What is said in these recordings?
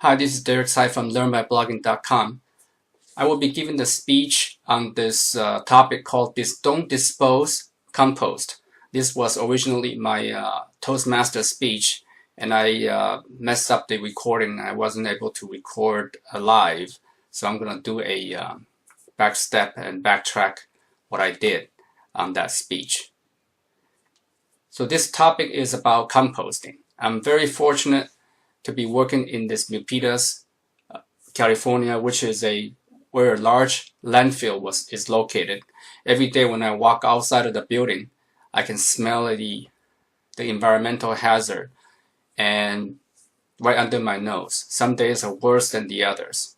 Hi, this is Derek Tsai from learnbyblogging.com. I will be giving the speech on this topic called Don't Dispose, Compost. This was originally my Toastmaster speech, and I messed up the recording. I wasn't able to record live, so I'm going to do a back step and backtrack what I did on that speech. So this topic is about composting. I'm very fortunate to be working in this Milpitas, California, which is where a large landfill is located. Every day when I walk outside of the building, I can smell the environmental hazard and right under my nose. Some days are worse than the others.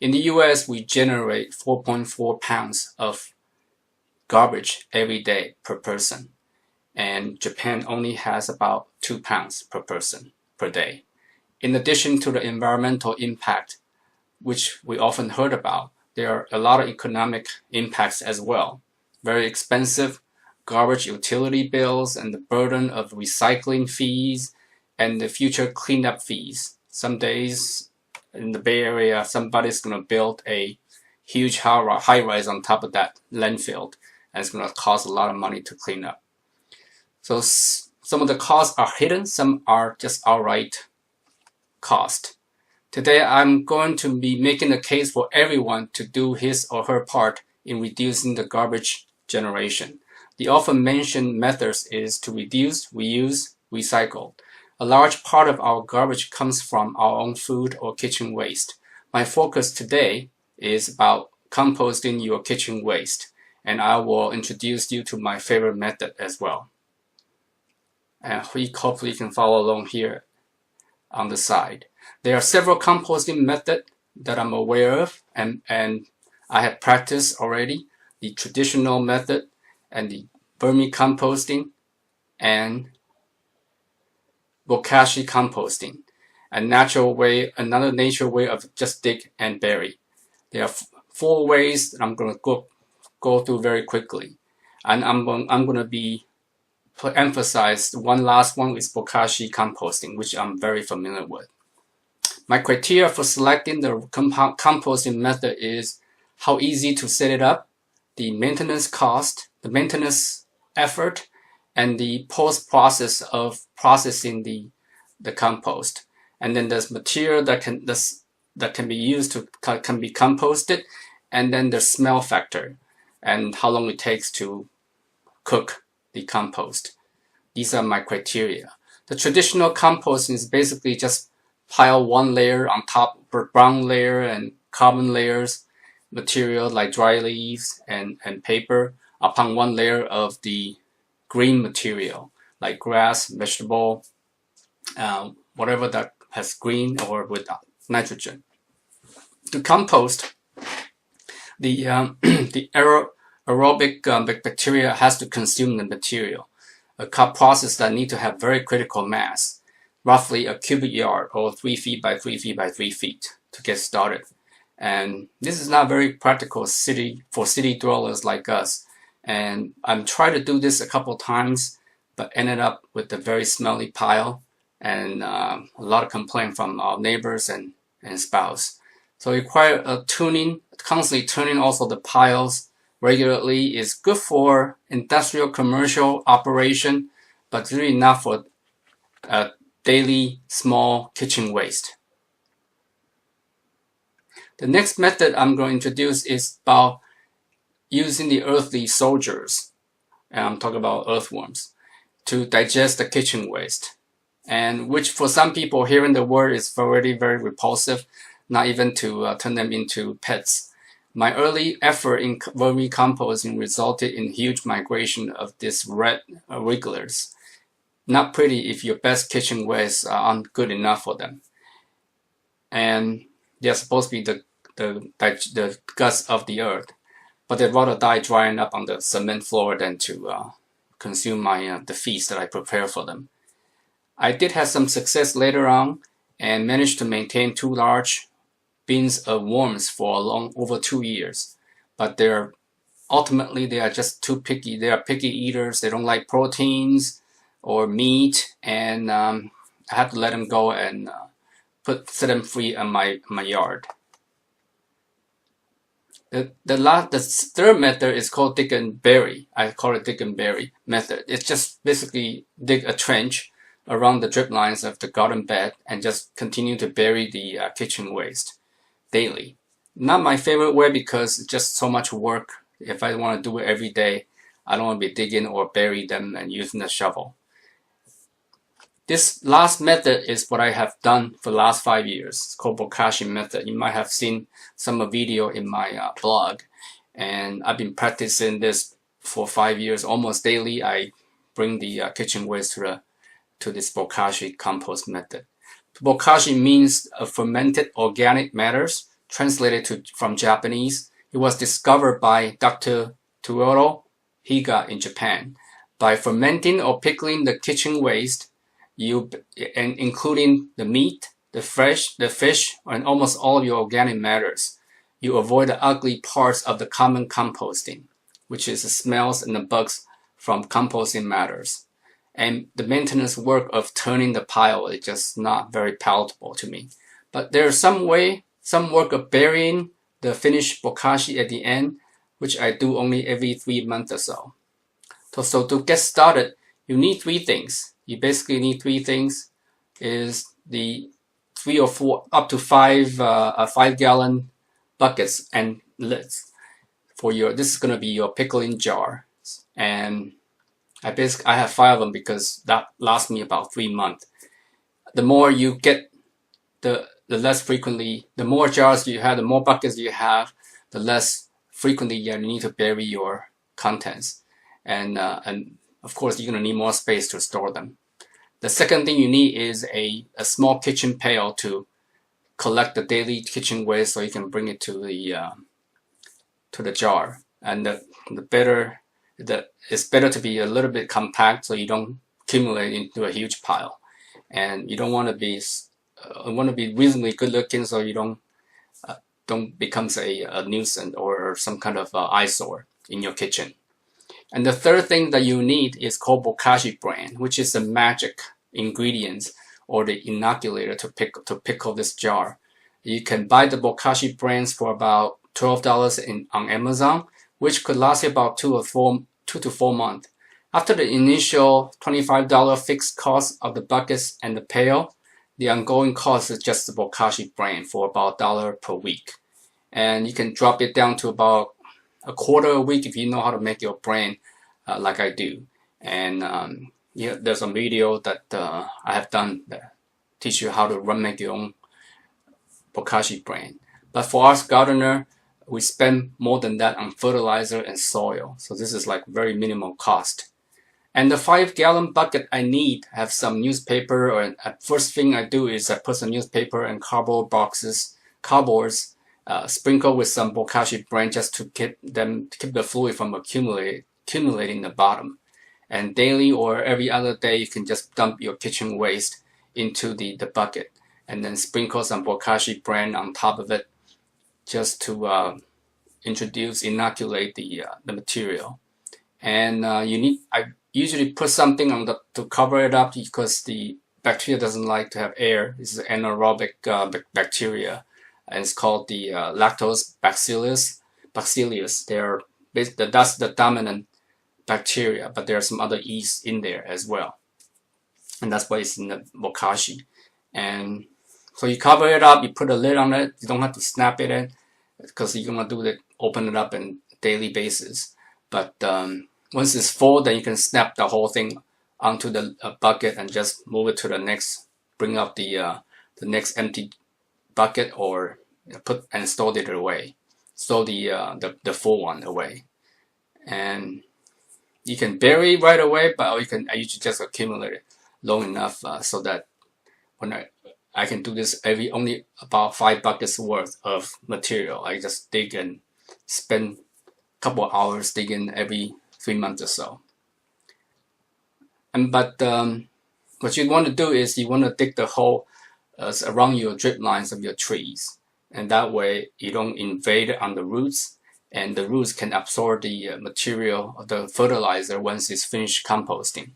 In the US, we generate 4.4 pounds of garbage every day per person, and Japan only has about 2 pounds per person per day. In addition to the environmental impact, which we often heard about, there are a lot of economic impacts as well. Very expensive garbage utility bills and the burden of recycling fees and the future cleanup fees. Some days in the Bay Area, somebody's going to build a huge high-rise on top of that landfill, and it's going to cost a lot of money to clean up. So some of the costs are hidden, some are just outright cost. Today, I'm going to be making a case for everyone to do his or her part in reducing the garbage generation. The often mentioned methods is to reduce, reuse, recycle. A large part of our garbage comes from our own food or kitchen waste. My focus today is about composting your kitchen waste, and I will introduce you to my favorite method as well. And hopefully you can follow along here on the side. There are several composting methods that I'm aware of and I have practiced already. The traditional method and the vermicomposting and Bokashi composting. Another nature way of just dig and bury. There are 4 ways that I'm going to go through very quickly. And I'm going to be emphasize one last one is Bokashi composting, which I'm very familiar with. My criteria for selecting the composting method is how easy to set it up, the maintenance cost, the maintenance effort, and the post-process of processing the compost. And then there's material that can be used to can be composted, and then the smell factor and how long it takes to cook the compost. These are my criteria. The traditional composting is basically just pile one layer on top of brown layer and carbon layers, material like dry leaves and paper upon one layer of the green material like grass, vegetable, whatever that has green or with nitrogen. To compost, the aerobic bacteria has to consume the material, a process that need to have very critical mass, roughly a cubic yard or 3 feet by 3 feet by 3 feet to get started. And this is not very practical for city dwellers like us. And I'm trying to do this a couple times, but ended up with a very smelly pile and a lot of complaint from our neighbors and spouse. So it require a tuning, constantly tuning also the piles regularly is good for industrial commercial operation, but really not for daily small kitchen waste. The next method I'm going to introduce is about using the earthly soldiers, and I'm talking about earthworms, to digest the kitchen waste. And which for some people hearing the word is already very repulsive, not even to turn them into pets. My early effort in vermicomposting resulted in huge migration of these red wrigglers. Not pretty if your best kitchen waste aren't good enough for them. And they're supposed to be the guts of the earth, but they'd rather die drying up on the cement floor than to consume the feast that I prepare for them. I did have some success later on and managed to maintain 2 large bins of worms for over 2 years, but ultimately they are just too picky. They are picky eaters. They don't like proteins or meat, and I have to let them go and set them free in my yard. The third method is called dig and bury. I call it dig and bury method. It's just basically dig a trench around the drip lines of the garden bed and just continue to bury the kitchen waste daily. Not my favorite way because it's just so much work. If I want to do it every day, I don't want to be digging or bury them and using a shovel. This last method is what I have done for the last 5 years. It's called Bokashi method. You might have seen some video in my blog, and I've been practicing this for 5 years. Almost daily, I bring the kitchen waste to this Bokashi compost method. Bokashi means fermented organic matters, translated from Japanese. It was discovered by Dr. Tooro Higa in Japan. By fermenting or pickling the kitchen waste, and including the meat, the fish, and almost all your organic matters, you avoid the ugly parts of the common composting, which is the smells and the bugs from composting matters. And the maintenance work of turning the pile is just not very palatable to me. But there's some work of burying the finished bokashi at the end, which I do only every 3 months or so. So to get started, you need 3 things. You basically need 3 things: is the 3 or 4 up to 5-gallon buckets and lids for your. This is going to be your pickling jar, and I have 5 of them because that lasts me about 3 months. The more you get, the less frequently, the more jars you have, the more buckets you have, the less frequently you need to bury your contents, and of course you're going to need more space to store them. The second thing you need is a small kitchen pail to collect the daily kitchen waste, so you can bring it to the jar. And it's better to be a little bit compact, so you don't accumulate into a huge pile. And you don't want to be reasonably good looking, so you don't become a nuisance or some kind of eyesore in your kitchen. And the third thing that you need is called Bokashi brand, which is the magic ingredients or the inoculator to pickle this jar. You can buy the Bokashi brands for about $12 on Amazon, which could last you about 2 to 4 months. After the initial $25 fixed cost of the buckets and the pail, the ongoing cost is just the Bokashi brand for about $1 per week. And you can drop it down to about a quarter a week if you know how to make your brand like I do. And there's a video that I have done that teach you how to make your own Bokashi brand. But for us gardener, we spend more than that on fertilizer and soil. So this is like very minimal cost. And the 5-gallon bucket I need have some newspaper, or first thing I do is I put some newspaper and cardboards, sprinkle with some Bokashi brand just to keep the fluid from accumulating the bottom. And daily or every other day, you can just dump your kitchen waste into the bucket and then sprinkle some Bokashi brand on top of it just to inoculate the material. And I usually put something on to cover it up because the bacteria doesn't like to have air. This is anaerobic bacteria, and it's called the lactose bacillus. That's the dominant bacteria, but there are some other yeast in there as well, and that's why it's in the Bokashi. And so you cover it up, you put a lid on it. You don't have to snap it in because you're gonna open it up on a daily basis. But once it's full, then you can snap the whole thing onto the bucket and just move it to the next. Bring up the next empty bucket, or and store it away. Store the full one away, and you can bury right away, but I usually just accumulate it long enough so that when I can do this only about 5 buckets worth of material. I just dig and spend a couple of hours digging every 3 months or so. But what you want to do is you want to dig the hole around your drip lines of your trees, and that way you don't invade on the roots, and the roots can absorb the material of the fertilizer once it's finished composting.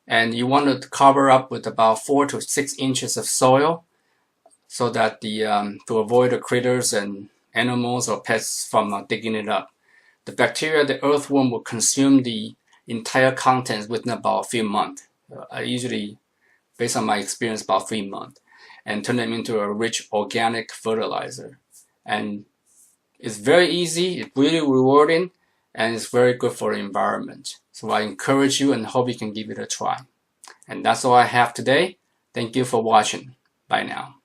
And you want to cover up with about 4 to 6 inches of soil so that to avoid the critters and animals or pets from digging it up. The bacteria, the earthworm, will consume the entire contents within about a few months. I usually, based on my experience, about 3 months, and turn them into a rich organic fertilizer. And it's very easy, it's really rewarding, and it's very good for the environment. So I encourage you and hope you can give it a try. And that's all I have today. Thank you for watching. Bye now.